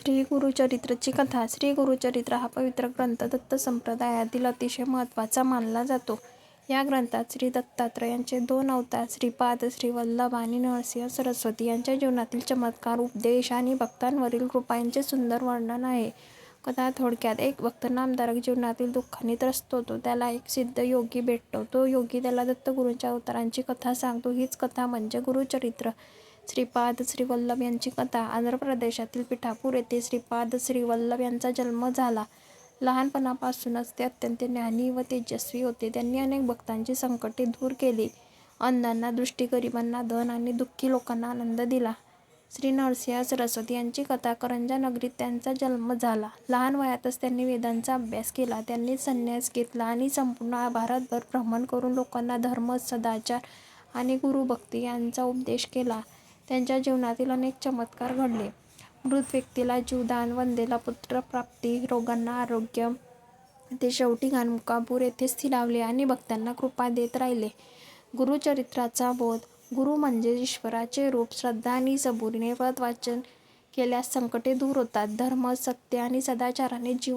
श्री गुरुचरित्रची कथा. श्री गुरुचरित्र हा पवित्र ग्रंथ दत्त संप्रदायातील अतिशय महत्त्वाचा मानला जातो. या ग्रंथात श्री दत्तात्रयांचे 2 अवतार श्रीपाद श्रीवल्लभ आणि नरसिंह सरस्वती यांच्या जीवनातील चमत्कार, उपदेश आणि भक्तांवरील कृपा यांचे सुंदर वर्णन आहे. कथा थोडक्यात. एक भक्त नामधारक जीवनातील दुःखाने त्रस्त होतो. त्याला एक सिद्ध योगी भेटतो. तो योगी त्याला दत्तगुरूंच्या अवतारांची कथा सांगतो. हीच कथा म्हणजे गुरुचरित्र. श्रीपाद श्रीवल्लभ यांची कथा. आंध्र प्रदेशातील पिठापूर येथे श्रीपाद श्रीवल्लभ यांचा जन्म झाला. लहानपणापासूनच ते अत्यंत ज्ञानी व तेजस्वी होते. त्यांनी अनेक भक्तांची संकटे दूर केली, अंधांना दृष्टी, गरिबांना धन आणि दुःखी लोकांना आनंद दिला. श्री नरसिंह सरस्वती यांची कथा. करंजा नगरीत त्यांचा जन्म झाला. लहान वयातच त्यांनी वेदांचा अभ्यास केला. त्यांनी संन्यास घेतला आणि संपूर्ण भारतभर भ्रमण करून लोकांना धर्म, सदाचार आणि गुरुभक्ती यांचा उपदेश केला. त्यांच्या जीवनातील अनेक चमत्कार घडले. मृत व्यक्तीला जीवदान, वंध्येला पुत्रप्राप्ती, रोगांना आरोग्य. ते शेवटी गाणगापूर येथे स्थिरावले आणि भक्तांना कृपा देत राहिले. गुरुचरित्राचा बोध. गुरु म्हणजे ईश्वराचे रूप. श्रद्धा आणि सबुरीने व्रत वाचन केल्यास संकटे दूर होतात. धर्म, सत्य आणि सदाचाराने जीवन